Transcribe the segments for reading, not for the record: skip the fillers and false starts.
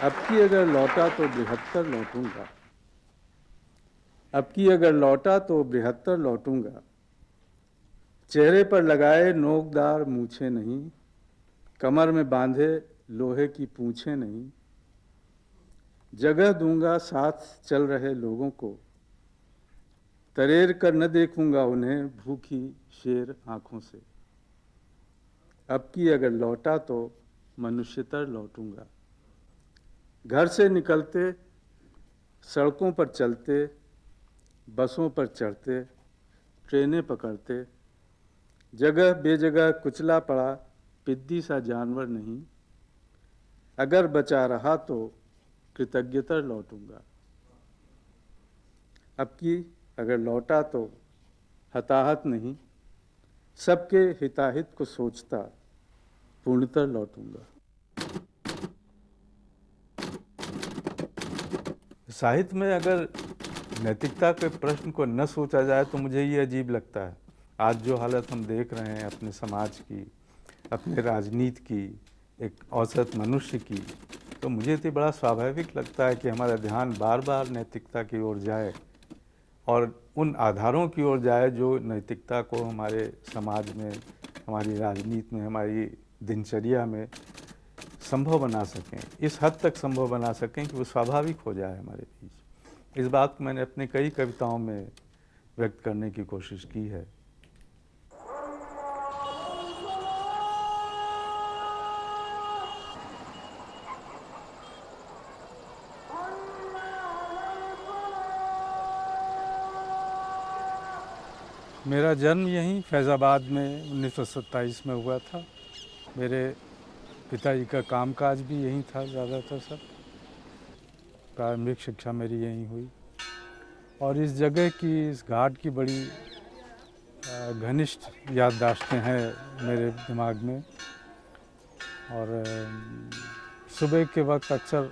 अब की अगर लौटा तो बृहत्तर लौटूंगा। अब की अगर लौटा तो बृहत्तर लौटूंगा। चेहरे पर लगाए नोकदार मूछें नहीं, कमर में बांधे लोहे की पूंछें नहीं। जगह दूंगा साथ चल रहे लोगों को, तरेर कर न देखूंगा उन्हें भूखी शेर आंखों से। अब की अगर लौटा तो मनुष्यतर लौटूंगा। घर से निकलते, सड़कों पर चलते, बसों पर चढ़ते, ट्रेनें पकड़ते, जगह बेजगह कुचला पड़ा पिद्दी सा जानवर नहीं। अगर बचा रहा तो कृतज्ञतर लौटूंगा। अब की अगर लौटा तो हताहत नहीं, सबके हिताहित को सोचता पूर्णतर लौटूंगा। साहित्य में अगर नैतिकता के प्रश्न को न सोचा जाए तो मुझे ये अजीब लगता है। आज जो हालत हम देख रहे हैं अपने समाज की, अपने राजनीति की, एक औसत मनुष्य की, तो मुझे तो बड़ा स्वाभाविक लगता है कि हमारा ध्यान बार बार नैतिकता की ओर जाए और उन आधारों की ओर जाए जो नैतिकता को हमारे समाज में, हमारी राजनीति में, हमारी दिनचर्या में संभव बना सकें, इस हद तक संभव बना सकें कि वो स्वाभाविक हो जाए हमारे बीच। इस बात को मैंने अपनी कई कविताओं में व्यक्त करने की कोशिश की है। मेरा जन्म यहीं फैज़ाबाद में 1927 में हुआ था। मेरे पिताजी का कामकाज भी यहीं था ज़्यादातर सब। प्रारंभिक शिक्षा मेरी यहीं हुई और इस जगह की, इस घाट की बड़ी घनिष्ठ याददाश्तें हैं मेरे दिमाग में। और सुबह के वक्त अक्सर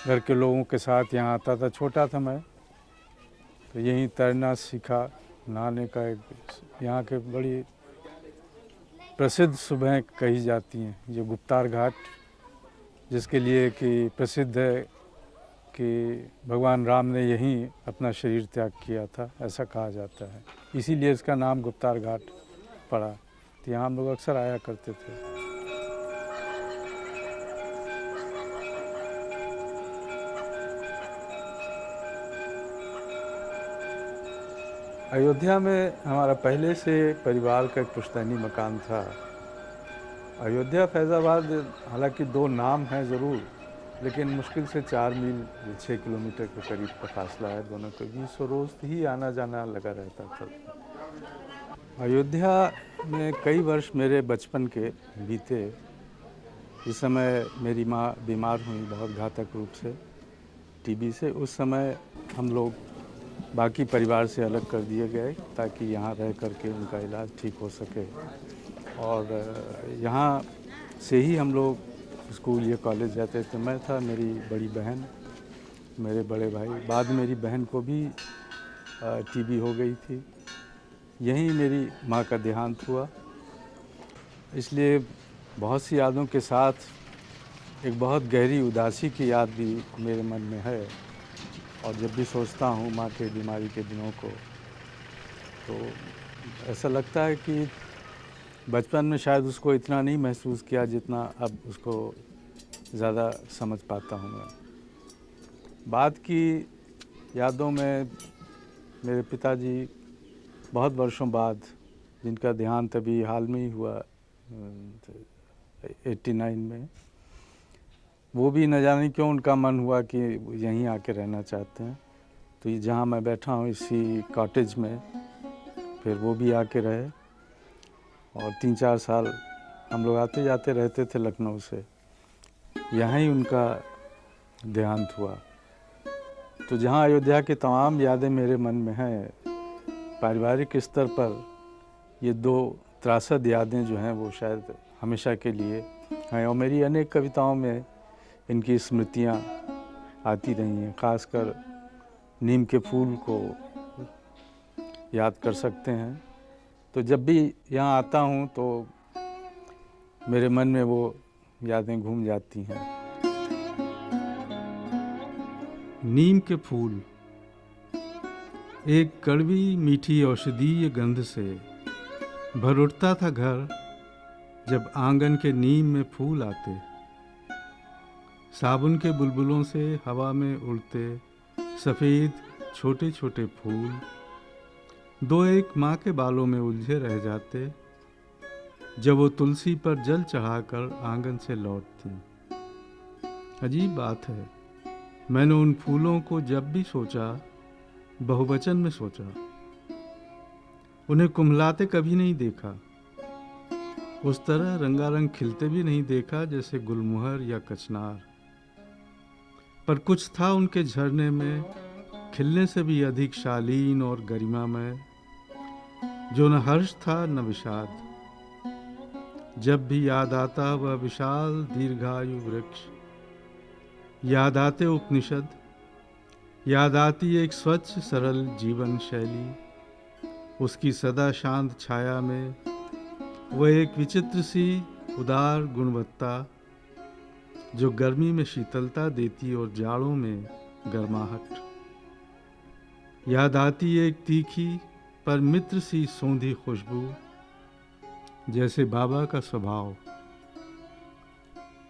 घर के लोगों के साथ यहाँ आता था। छोटा था मैं तो यहीं तैरना सीखा, नहाने का एक यहाँ के बड़ी प्रसिद्ध सुबहें कही जाती हैं। ये गुप्तार घाट जिसके लिए कि प्रसिद्ध है कि भगवान राम ने यहीं अपना शरीर त्याग किया था, ऐसा कहा जाता है। इसीलिए इसका नाम गुप्तार घाट पड़ा। तो यहाँ हम लोग अक्सर आया करते थे। अयोध्या में हमारा पहले से परिवार का एक पुश्तैनी मकान था। अयोध्या फैज़ाबाद हालांकि दो नाम हैं ज़रूर, लेकिन मुश्किल से 4 मील 6 किलोमीटर के करीब का फासला है दोनों के बीच। सो रोज़ ही आना जाना लगा रहता था। अयोध्या में कई वर्ष मेरे बचपन के बीते। इस समय मेरी माँ बीमार हुई बहुत घातक रूप से, टीबी से। उस समय हम लोग बाकी परिवार से अलग कर दिए गए ताकि यहाँ रह कर के उनका इलाज ठीक हो सके। और यहाँ से ही हम लोग स्कूल या कॉलेज जाते थे। मैं था, मेरी बड़ी बहन, मेरे बड़े भाई। बाद में मेरी बहन को भी टीबी हो गई थी। यहीं मेरी माँ का देहांत हुआ। इसलिए बहुत सी यादों के साथ एक बहुत गहरी उदासी की याद भी मेरे मन में है। और जब भी सोचता हूँ माँ के बीमारी के दिनों को, तो ऐसा लगता है कि बचपन में शायद उसको इतना नहीं महसूस किया जितना अब उसको ज़्यादा समझ पाता हूँ मैं। बाद की यादों में मेरे पिताजी बहुत वर्षों बाद, जिनका देहांत अभी हाल में ही हुआ 89 में, वो भी न जाने क्यों उनका मन हुआ कि यहीं आके रहना चाहते हैं। तो ये जहाँ मैं बैठा हूँ इसी कॉटेज में, फिर वो भी आके रहे और 3-4 साल हम लोग आते जाते रहते थे लखनऊ से। यहाँ ही उनका देहांत हुआ। तो जहाँ अयोध्या की तमाम यादें मेरे मन में हैं, पारिवारिक स्तर पर ये दो त्रासद यादें जो हैं वो शायद हमेशा के लिए हैं। और मेरी अनेक कविताओं में इनकी स्मृतियाँ आती रही हैं। ख़ासकर नीम के फूल को याद कर सकते हैं। तो जब भी यहाँ आता हूँ तो मेरे मन में वो यादें घूम जाती हैं। नीम के फूल एक कड़वी मीठी औषधीय गंध से भर उठता था घर जब आंगन के नीम में फूल आते। साबुन के बुलबुलों से हवा में उड़ते सफ़ेद छोटे छोटे फूल दो एक माँ के बालों में उलझे रह जाते जब वो तुलसी पर जल चढ़ाकर आंगन से लौटती। अजीब बात है, मैंने उन फूलों को जब भी सोचा बहुवचन में सोचा। उन्हें कुम्हलाते कभी नहीं देखा, उस तरह रंगारंग खिलते भी नहीं देखा जैसे गुलमोहर या कचनार। पर कुछ था उनके झरने में खिलने से भी अधिक शालीन और गरिमामय, जो न हर्ष था न विषाद। जब भी याद आता वह विशाल दीर्घायु वृक्ष, याद आते उपनिषद, याद आती एक स्वच्छ सरल जीवन शैली। उसकी सदा शांत छाया में वह एक विचित्र सी उदार गुणवत्ता जो गर्मी में शीतलता देती और जाड़ों में गर्माहट। याद आती एक तीखी पर मित्र सी सौंधी खुशबू, जैसे बाबा का स्वभाव।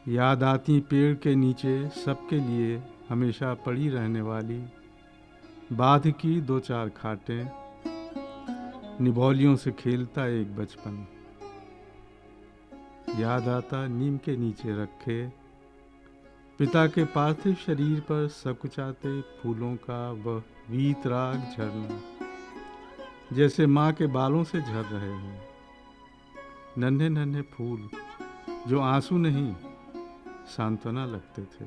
याद आती पेड़ के नीचे सबके लिए हमेशा पड़ी रहने वाली बाध की दो चार खाटें, निभौलियों से खेलता एक बचपन। याद आता नीम के नीचे रखे पिता के पार्थिव शरीर पर सकुचाते फूलों का वह वीतराग झरना, जैसे माँ के बालों से झर रहे हों। नन्हे नन्हे फूल जो आंसू नहीं सांत्वना लगते थे।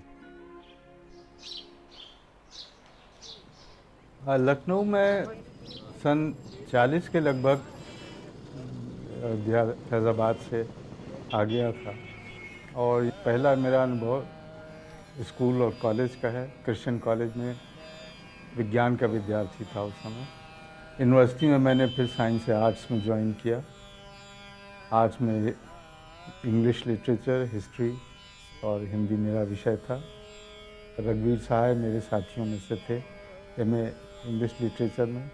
लखनऊ में सन 40 के लगभग फैज़ाबाद से आ गया था और पहला मेरा अनुभव स्कूल और कॉलेज का है। क्रिश्चियन कॉलेज में विज्ञान का विद्यार्थी था उस समय। यूनिवर्सिटी में मैंने फिर साइंस से आर्ट्स में ज्वाइन किया। आर्ट्स में इंग्लिश लिटरेचर, हिस्ट्री और हिंदी मेरा विषय था। रघुवीर साहब मेरे साथियों में से थे एमए इंग्लिश लिटरेचर में।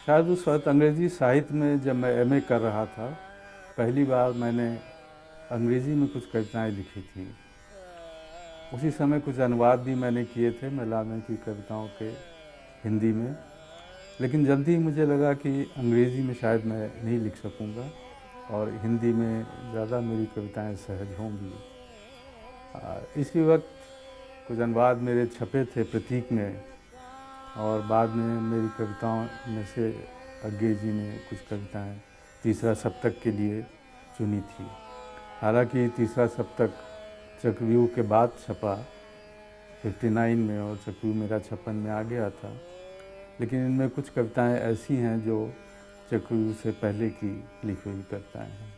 शायद उस वक्त अंग्रेज़ी साहित्य में जब मैं एमए कर रहा था, पहली बार मैंने अंग्रेज़ी में कुछ कविताएं लिखी थी। उसी समय कुछ अनुवाद भी मैंने किए थे मौलाना की कविताओं के हिंदी में, लेकिन जल्दी ही मुझे लगा कि अंग्रेज़ी में शायद मैं नहीं लिख सकूंगा और हिंदी में ज़्यादा मेरी कविताएं सहज होंगी। इसी वक्त कुछ अनुवाद मेरे छपे थे प्रतीक में और बाद में मेरी कविताओं में से अज्ञे जी ने कुछ कविताएं तीसरा सप्तक के लिए चुनी थी। हालांकि तीसरा सप्तक चक्रव्यूह के बाद छपा 59 में और चक्रव्यूह मेरा 56 में आ गया था, लेकिन इनमें कुछ कविताएं ऐसी हैं जो चक्रव्यूह से पहले की लिखी हुई कविताएं हैं।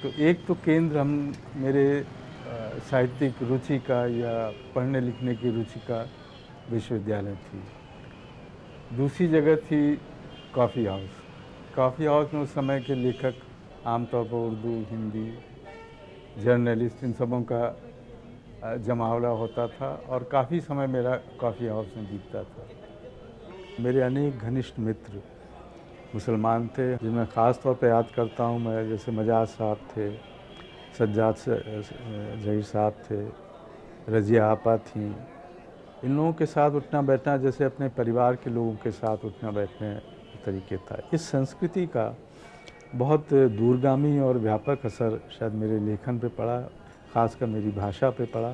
तो एक तो केंद्र हम मेरे साहित्यिक रुचि का या पढ़ने लिखने की रुचि का विश्वविद्यालय थी। दूसरी जगह थी कॉफ़ी हाउस। कॉफ़ी हाउस में उस समय के लेखक आमतौर पर उर्दू, हिंदी, जर्नलिस्ट, इन सबों का जमावड़ा होता था और काफ़ी समय मेरा कॉफ़ी हाउस में बीतता था। मेरे अनेक घनिष्ठ मित्र मुसलमान थे जिनमें ख़ास तौर पे याद करता हूँ मैं, जैसे मजाज साहब थे, सज्जाद जहीर साहब थे, रज़िया आपा थी। इन लोगों के साथ उठना बैठना जैसे अपने परिवार के लोगों के साथ उठना बैठने तरीके था। इस संस्कृति का बहुत दूरगामी और व्यापक असर शायद मेरे लेखन पे पड़ा, ख़ासकर मेरी भाषा पे पड़ा,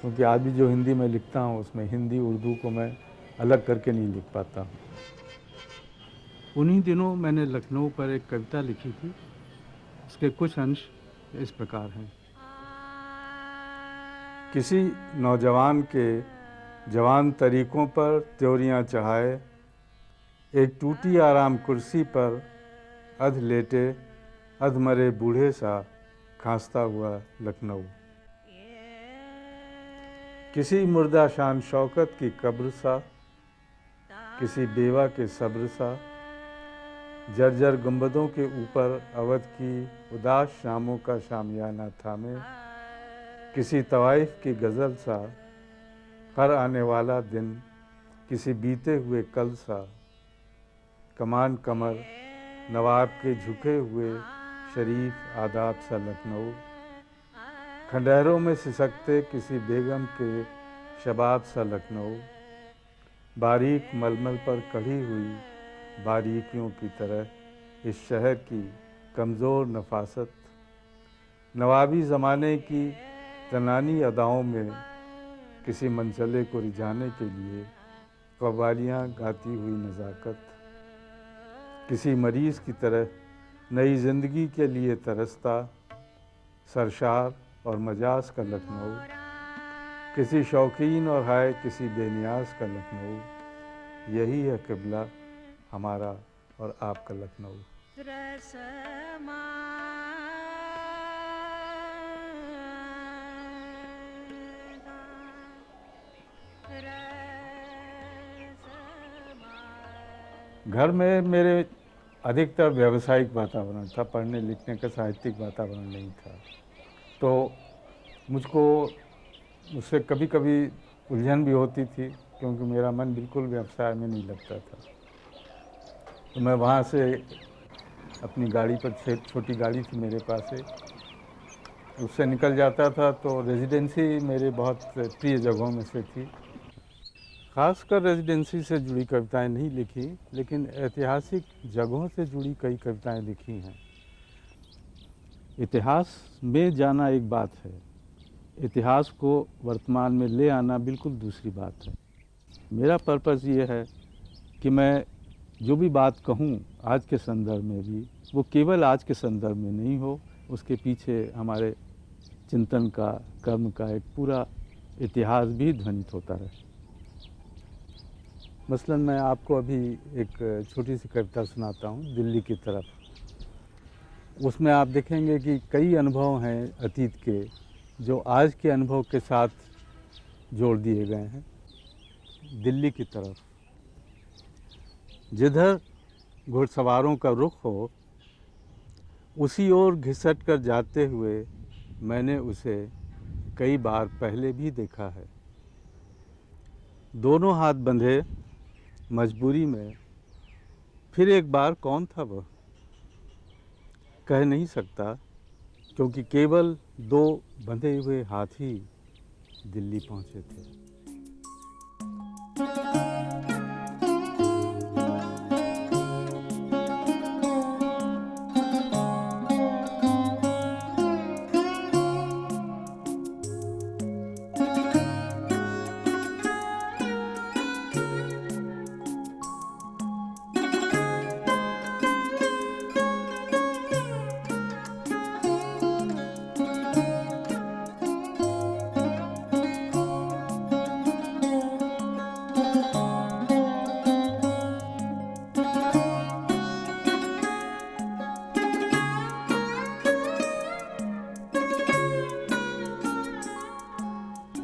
क्योंकि आज भी जो हिंदी में लिखता हूँ उसमें हिंदी उर्दू को मैं अलग करके नहीं लिख पाता हूँ। उन्हीं दिनों मैंने लखनऊ पर एक कविता लिखी थी। उसके कुछ अंश इस प्रकार हैं। किसी नौजवान के जवान तरीकों पर त्योरियां चढ़ाए, एक टूटी आराम कुर्सी पर अध लेटे अध मरे बूढ़े सा खांसता हुआ लखनऊ। किसी मुर्दा शान शौकत की कब्र सा, किसी बेवा के सब्र सा, जर्जर गुंबदों के ऊपर अवध की उदास शामों का शामियाना थामे, किसी तवाइफ की गज़ल सा, हर आने वाला दिन किसी बीते हुए कल सा, कमान कमर नवाब के झुके हुए शरीफ आदाब सा लखनऊ, खंडहरों में सिसकते किसी बेगम के शबाब सा लखनऊ, बारीक मलमल पर कढ़ी हुई बारीकियों की तरह इस शहर की कमज़ोर नफासत, नवाबी ज़माने की तनानी अदाओं में किसी मंचले को रिझाने के लिए कव्वालियाँ गाती हुई नज़ाकत, किसी मरीज़ की तरह नई ज़िंदगी के लिए तरसता सरशार और मजाज का लखनऊ, किसी शौकीन और हाय किसी बेनियाज का लखनऊ, यही है क़िबला हमारा और आपका लखनऊ। घर में मेरे अधिकतर व्यावसायिक वातावरण था, पढ़ने लिखने का साहित्यिक वातावरण नहीं था, तो मुझको उससे कभी कभी उलझन भी होती थी, क्योंकि मेरा मन बिल्कुल व्यवसाय में नहीं लगता था। तो मैं वहाँ से अपनी गाड़ी पर, छोटी गाड़ी थी मेरे पास से, उससे निकल जाता था। तो रेजिडेंसी मेरे बहुत प्रिय जगहों में से थी। खासकर रेजिडेंसी से जुड़ी कविताएं नहीं लिखी, लेकिन ऐतिहासिक जगहों से जुड़ी कई कविताएं लिखी हैं। इतिहास में जाना एक बात है, इतिहास को वर्तमान में ले आना बिल्कुल दूसरी बात है। मेरा पर्पज़ ये है कि मैं जो भी बात कहूँ आज के संदर्भ में भी, वो केवल आज के संदर्भ में नहीं हो, उसके पीछे हमारे चिंतन का, कर्म का एक पूरा इतिहास भी ध्वनित होता रहे। मसलन मैं आपको अभी एक छोटी सी कविता सुनाता हूँ, दिल्ली की तरफ। उसमें आप देखेंगे कि कई अनुभव हैं अतीत के जो आज के अनुभव के साथ जोड़ दिए गए हैं। दिल्ली की तरफ, जिधर घुड़सवारों का रुख हो, उसी ओर घिसट कर जाते हुए मैंने उसे कई बार पहले भी देखा है। दोनों हाथ बंधे मजबूरी में, फिर एक बार कौन था वह, कह नहीं सकता, क्योंकि केवल दो बंधे हुए हाथ ही दिल्ली पहुँचे थे।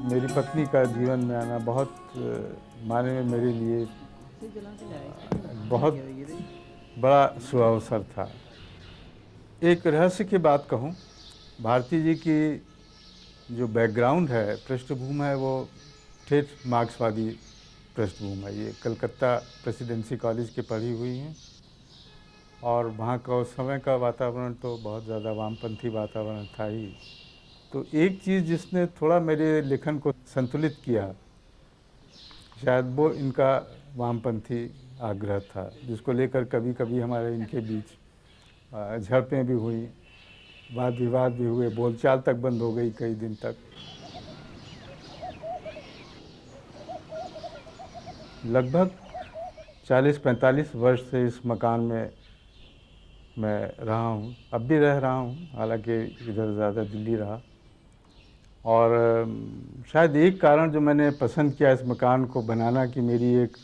मेरी पत्नी का जीवन में आना बहुत मायने में मेरे लिए बहुत बड़ा सुअवसर था। एक रहस्य की बात कहूँ, भारती जी की जो बैकग्राउंड है, पृष्ठभूमि है, वो ठेठ मार्क्सवादी पृष्ठभूमि है। ये कलकत्ता प्रेसिडेंसी कॉलेज की पढ़ी हुई हैं और वहाँ का उस समय का वातावरण तो बहुत ज़्यादा वामपंथी वातावरण था ही। तो एक चीज़ जिसने थोड़ा मेरे लेखन को संतुलित किया, शायद वो इनका वामपंथी आग्रह था, जिसको लेकर कभी कभी हमारे इनके बीच झड़पें भी हुई, वाद विवाद भी हुए, बोलचाल तक बंद हो गई कई दिन तक। लगभग 40-45 वर्ष से इस मकान में मैं रहा हूँ, अब भी रह रहा हूँ, हालांकि इधर ज़्यादा दिल्ली रहा। और शायद एक कारण जो मैंने पसंद किया इस मकान को बनाना, कि मेरी एक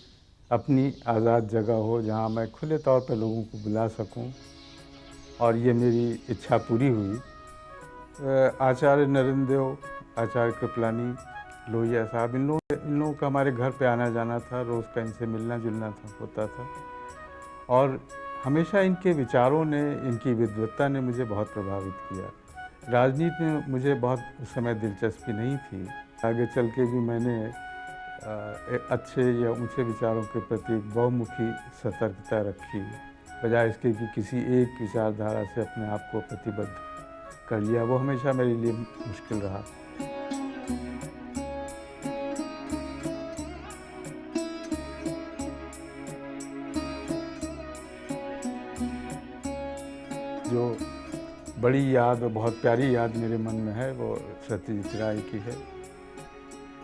अपनी आज़ाद जगह हो जहाँ मैं खुले तौर पर लोगों को बुला सकूं, और ये मेरी इच्छा पूरी हुई। आचार्य नरेंद्र देव, आचार्य कृपलानी, लोहिया साहब, इन लोगों का हमारे घर पे आना जाना था, रोज़ का इनसे मिलना जुलना होता था। और हमेशा इनके विचारों ने, इनकी विद्वत्ता ने मुझे बहुत प्रभावित किया। राजनीति में मुझे बहुत उस समय दिलचस्पी नहीं थी। आगे चल के भी मैंने अच्छे या ऊंचे विचारों के प्रति एक बहुमुखी सतर्कता रखी, बजाय इसके कि किसी एक विचारधारा से अपने आप को प्रतिबद्ध कर लिया। वो हमेशा मेरे लिए मुश्किल रहा। जो बड़ी याद और बहुत प्यारी याद मेरे मन में है वो सत्यजीत राय की है।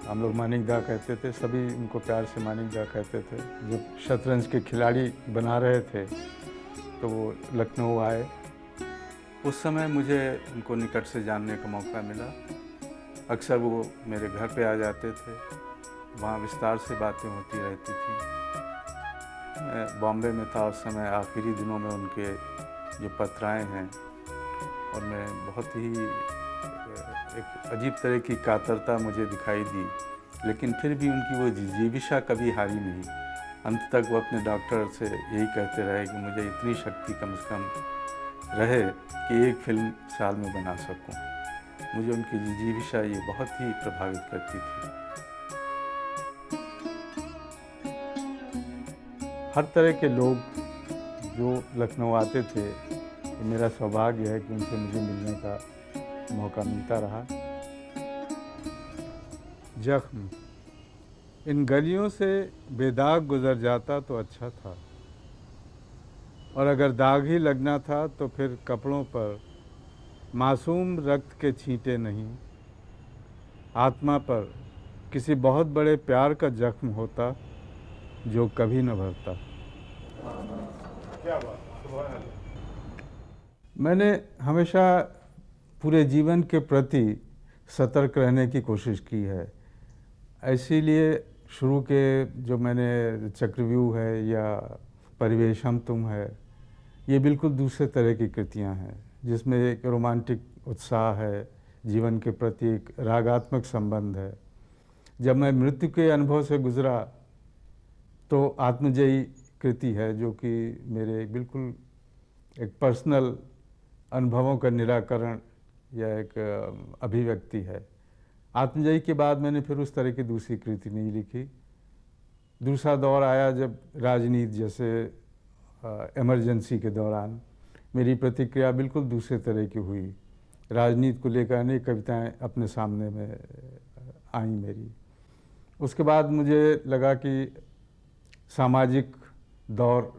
हम लोग मानिक दा कहते थे, सभी उनको प्यार से मानिक दा कहते थे। जब शतरंज के खिलाड़ी बना रहे थे तो वो लखनऊ आए। उस समय मुझे उनको निकट से जानने का मौका मिला। अक्सर वो मेरे घर पे आ जाते थे, वहाँ विस्तार से बातें होती रहती थी। मैं बॉम्बे में था उस समय, आखिरी दिनों में उनके जो पत्र आए हैं और मैं बहुत ही एक अजीब तरह की कातरता मुझे दिखाई दी, लेकिन फिर भी उनकी वो जिजीविषा कभी हारी नहीं। अंत तक वो अपने डॉक्टर से यही कहते रहे कि मुझे इतनी शक्ति कम से कम रहे कि एक फिल्म साल में बना सकूं। मुझे उनकी जिजीविषा ये बहुत ही प्रभावित करती थी। हर तरह के लोग जो लखनऊ आते थे, मेरा सौभाग्य है कि उनसे मुझे मिलने का मौका मिलता रहा। जख्म, इन गलियों से बेदाग गुजर जाता तो अच्छा था, और अगर दाग ही लगना था तो फिर कपड़ों पर मासूम रक्त के छींटे नहीं, आत्मा पर किसी बहुत बड़े प्यार का जख्म होता जो कभी न भरता। क्या बात। मैंने हमेशा पूरे जीवन के प्रति सतर्क रहने की कोशिश की है। इसीलिए शुरू के जो मैंने चक्रव्यूह है या परिवेश हम तुम है, ये बिल्कुल दूसरे तरह की कृतियां हैं, जिसमें एक रोमांटिक उत्साह है, जीवन के प्रति एक रागात्मक संबंध है। जब मैं मृत्यु के अनुभव से गुजरा तो आत्मजयी कृति है, जो कि मेरे बिल्कुल एक पर्सनल अनुभवों का निराकरण या एक अभिव्यक्ति है। आत्मजयी के बाद मैंने फिर उस तरह की दूसरी कृति नहीं लिखी। दूसरा दौर आया जब राजनीति जैसे इमरजेंसी के दौरान मेरी प्रतिक्रिया बिल्कुल दूसरे तरह की हुई। राजनीति को लेकर अनेक कविताएं अपने सामने में आई मेरी। उसके बाद मुझे लगा कि सामाजिक दौर,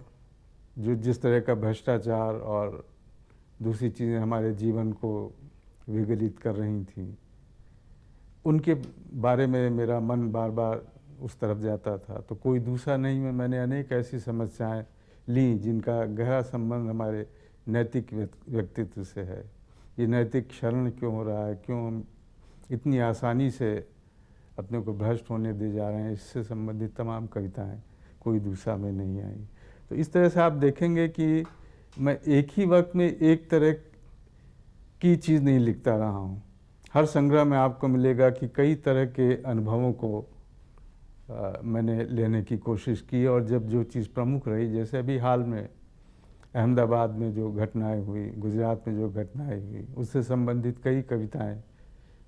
जो जिस तरह का भ्रष्टाचार और दूसरी चीज़ें हमारे जीवन को विगलित कर रही थी, उनके बारे में मेरा मन बार बार उस तरफ जाता था। तो कोई दूसरा नहीं में मैंने अनेक ऐसी समस्याएं ली जिनका गहरा संबंध हमारे नैतिक व्यक्तित्व से है। ये नैतिक क्षरण क्यों हो रहा है, क्यों हम इतनी आसानी से अपने को भ्रष्ट होने दे जा रहे हैं, इससे संबंधित तमाम कविताएं कोई दूसरा में नहीं आई। तो इस तरह से आप देखेंगे कि मैं एक ही वक्त में एक तरह की चीज़ नहीं लिखता रहा हूँ। हर संग्रह में आपको मिलेगा कि कई तरह के अनुभवों को मैंने लेने की कोशिश की, और जब जो चीज़ प्रमुख रही, जैसे अभी हाल में अहमदाबाद में जो घटनाएं हुई, गुजरात में जो घटनाएं हुई, उससे संबंधित कई कविताएं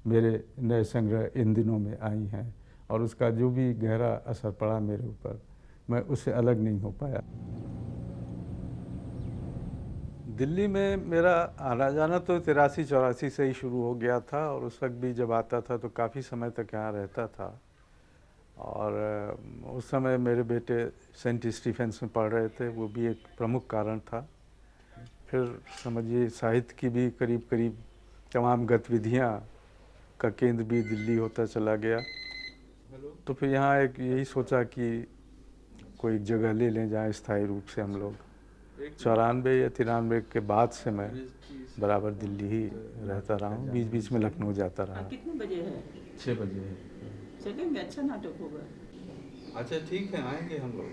मेरे नए संग्रह इन दिनों में आई हैं, और उसका जो भी गहरा असर पड़ा मेरे ऊपर, मैं उससे अलग नहीं हो पाया। दिल्ली में मेरा आना जाना तो 83-84 से ही शुरू हो गया था, और उस वक्त भी जब आता था तो काफ़ी समय तक यहाँ रहता था। और उस समय मेरे बेटे सेंट स्टीफेंस में पढ़ रहे थे, वो भी एक प्रमुख कारण था। फिर समझिए साहित्य की भी करीब करीब तमाम गतिविधियाँ का केंद्र भी दिल्ली होता चला गया। तो फिर यहाँ एक यही सोचा कि कोई जगह ले लें जहाँ स्थायी रूप से हम लोग। 94 या 93 के बाद से मैं बराबर दिल्ली ही रहता रहा हूँ, बीच बीच में लखनऊ जाता रहा। कितने बजे है? 6 बजे है। चलेंगे, अच्छा नाटक होगा। अच्छा ठीक है, आएंगे हम लोग।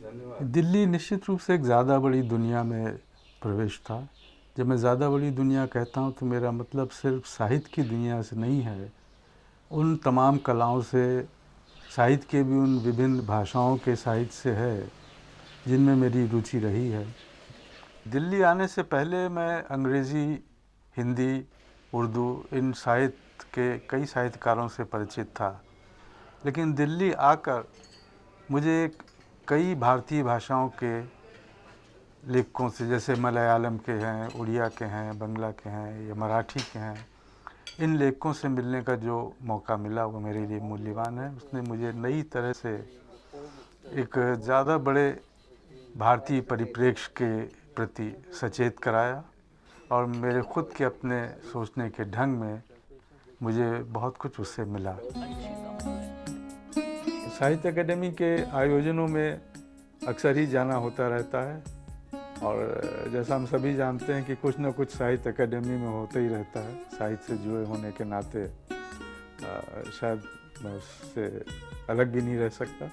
धन्यवाद। दिल्ली निश्चित रूप से एक ज़्यादा बड़ी दुनिया में प्रवेश था। जब मैं ज़्यादा बड़ी दुनिया कहता हूँ तो मेरा मतलब सिर्फ साहित्य की दुनिया से नहीं है, उन तमाम कलाओं से, साहित्य के भी उन विभिन्न भाषाओं के साहित्य से है जिनमें मेरी रुचि रही है। दिल्ली आने से पहले मैं अंग्रेज़ी, हिंदी उर्दू, इन साहित्य के कई साहित्यकारों से परिचित था, लेकिन दिल्ली आकर मुझे कई भारतीय भाषाओं के लेखकों से, जैसे मलयालम के हैं, उड़िया के हैं, बंगला के हैं या मराठी के हैं, इन लेखकों से मिलने का जो मौका मिला वो मेरे लिए मूल्यवान है। उसने मुझे नई तरह से एक ज़्यादा बड़े भारतीय परिप्रेक्ष्य के प्रति सचेत कराया और मेरे खुद के अपने सोचने के ढंग में मुझे बहुत कुछ उससे मिला। साहित्य अकेडमी के आयोजनों में अक्सर ही जाना होता रहता है और जैसा हम सभी जानते हैं कि कुछ न कुछ साहित्य अकेडमी में होता ही रहता है। साहित्य से जुड़े होने के नाते शायद मैं उससे अलग भी नहीं रह सकता।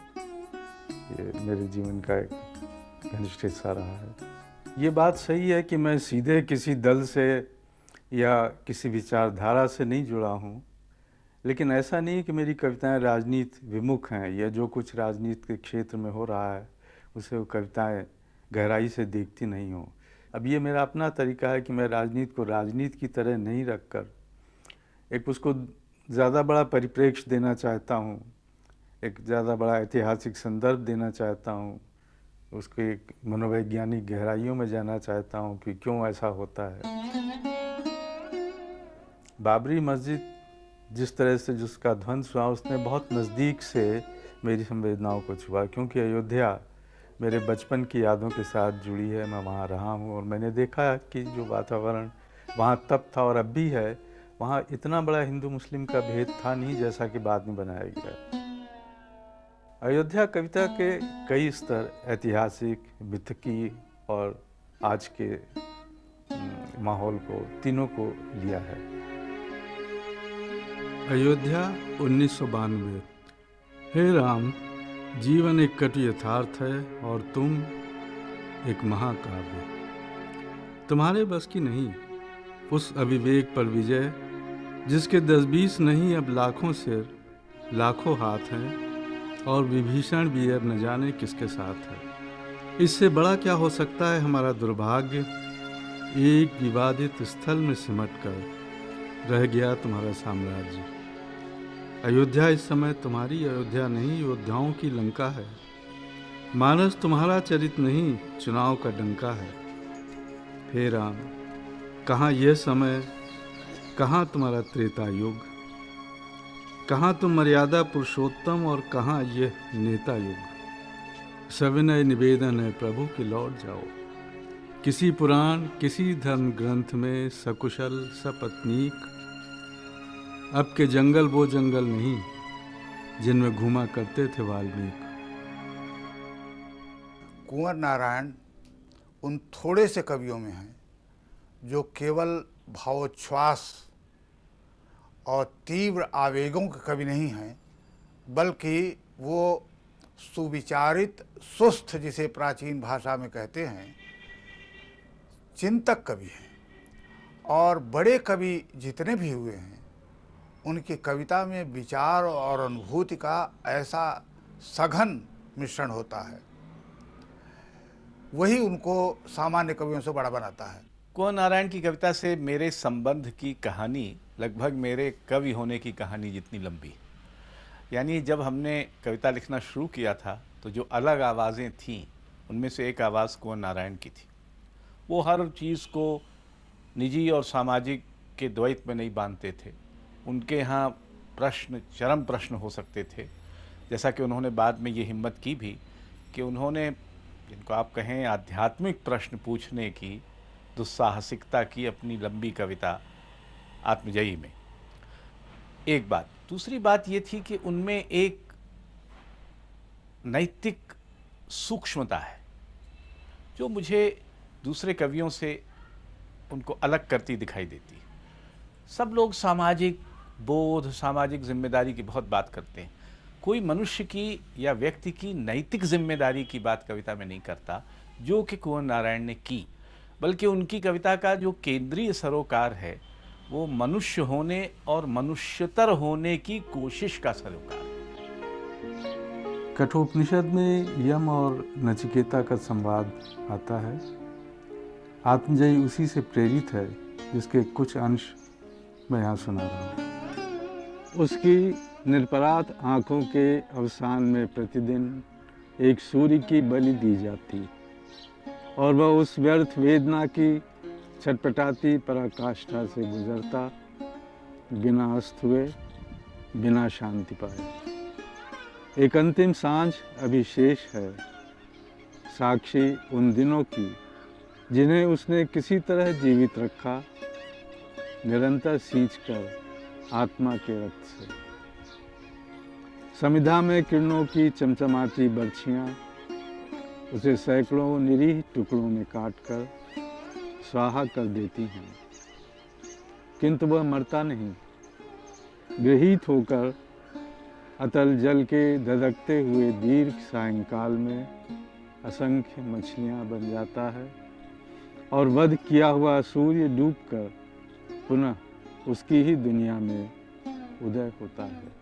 ये मेरे जीवन का एक घनिष्ठ हिस्सा रहा है। ये बात सही है कि मैं सीधे किसी दल से या किसी विचारधारा से नहीं जुड़ा हूँ, लेकिन ऐसा नहीं कि मेरी कविताएं राजनीति विमुख हैं या जो कुछ राजनीति के क्षेत्र में हो रहा है उसे वो कविताएं गहराई से देखती नहीं हो। अब ये मेरा अपना तरीका है कि मैं राजनीति को राजनीति की तरह नहीं रखकर एक उसको ज़्यादा बड़ा परिप्रेक्ष्य देना चाहता हूँ, एक ज़्यादा बड़ा ऐतिहासिक संदर्भ देना चाहता हूँ, उसके एक मनोवैज्ञानिक गहराइयों में जाना चाहता हूँ कि क्यों ऐसा होता है। बाबरी मस्जिद जिस तरह से जिसका ध्वंस हुआ उसने बहुत नज़दीक से मेरी संवेदनाओं को छुआ, क्योंकि अयोध्या मेरे बचपन की यादों के साथ जुड़ी है। मैं वहाँ रहा हूँ और मैंने देखा कि जो वातावरण वहाँ तब था और अब भी है, वहाँ इतना बड़ा हिंदू मुस्लिम का भेद था नहीं जैसा कि बाद में बनाया गया। अयोध्या कविता के कई स्तर, ऐतिहासिक, मिथकी और आज के माहौल को, तीनों को लिया है। अयोध्या 1992। हे राम, जीवन एक कटु यथार्थ है और तुम एक महाकाव्य। तुम्हारे बस की नहीं उस अविवेक पर विजय जिसके 10-20 नहीं अब लाखों सिर, लाखों हाथ हैं और विभीषण भी अब न जाने किसके साथ है। इससे बड़ा क्या हो सकता है हमारा दुर्भाग्य। एक विवादित स्थल में सिमट कर रह गया तुम्हारा साम्राज्य। अयोध्या इस समय तुम्हारी अयोध्या नहीं, योद्धाओं की लंका है। मानस तुम्हारा चरित नहीं, चुनाव का डंका है। हे राम, कहाँ यह समय, कहाँ तुम्हारा त्रेता युग, कहाँ तुम मर्यादा पुरुषोत्तम और कहाँ यह नेता युग। सविनय निवेदन है प्रभु कि लौट जाओ। किसी पुराण, किसी धर्म ग्रंथ में सकुशल सपत्नीक, अब के जंगल वो जंगल नहीं जिनमें घूमा करते थे वाल्मीकि। कुंवर नारायण उन थोड़े से कवियों में हैं जो केवल भावोच्छ्वास और तीव्र आवेगों के कवि नहीं हैं, बल्कि वो सुविचारित, सुस्थ, जिसे प्राचीन भाषा में कहते हैं, चिंतक कवि हैं। और बड़े कवि जितने भी हुए हैं उनकी कविता में विचार और अनुभूति का ऐसा सघन मिश्रण होता है, वही उनको सामान्य कवियों से बड़ा बनाता है। कुंवर नारायण की कविता से मेरे संबंध की कहानी लगभग मेरे कवि होने की कहानी जितनी लंबी। यानी जब हमने कविता लिखना शुरू किया था तो जो अलग आवाज़ें थीं उनमें से एक आवाज़ कुंवर नारायण की थी। वो हर चीज़ को निजी और सामाजिक के द्वैत में नहीं बांधते थे। उनके यहाँ प्रश्न चरम प्रश्न हो सकते थे, जैसा कि उन्होंने बाद में ये हिम्मत की भी कि उन्होंने, जिनको आप कहें आध्यात्मिक प्रश्न पूछने की दुस्साहसिकता की अपनी लंबी कविता आत्मजयी में। एक बात। दूसरी बात ये थी कि उनमें एक नैतिक सूक्ष्मता है जो मुझे दूसरे कवियों से उनको अलग करती दिखाई देती है। सब लोग सामाजिक बोध, सामाजिक जिम्मेदारी की बहुत बात करते हैं। कोई मनुष्य की या व्यक्ति की नैतिक जिम्मेदारी की बात कविता में नहीं करता, जो कि कुंवर नारायण ने की। बल्कि उनकी कविता का जो केंद्रीय सरोकार है वो मनुष्य होने और मनुष्यतर होने की कोशिश का सरोकार है। कठोपनिषद में यम और नचिकेता का संवाद आता है। आत्मजयी उसी से प्रेरित है जिसके कुछ अंश मैं यहाँ सुना रहा हूँ। उसकी निरपराध आँखों के अवसान में प्रतिदिन एक सूर्य की बलि दी जाती और वह उस व्यर्थ वेदना की छटपटाती पराकाष्ठा से गुजरता, बिना अस्त हुए, बिना शांति पाए। एक अंतिम सांझ अभी शेष है, साक्षी उन दिनों की जिन्हें उसने किसी तरह जीवित रखा, निरंतर सींचकर आत्मा के रक्त से। समिधा में किरणों की चमचमाती बर्छियाँ उसे सैकड़ों निरीह टुकड़ों में काटकर स्वाहा कर देती हैं, किंतु वह मरता नहीं। गृहीत होकर अतल जल के धधकते हुए दीर्घ सायंकाल में असंख्य मछलियां बन जाता है और वध किया हुआ सूर्य डूबकर पुनः उसकी ही दुनिया में उदय होता है।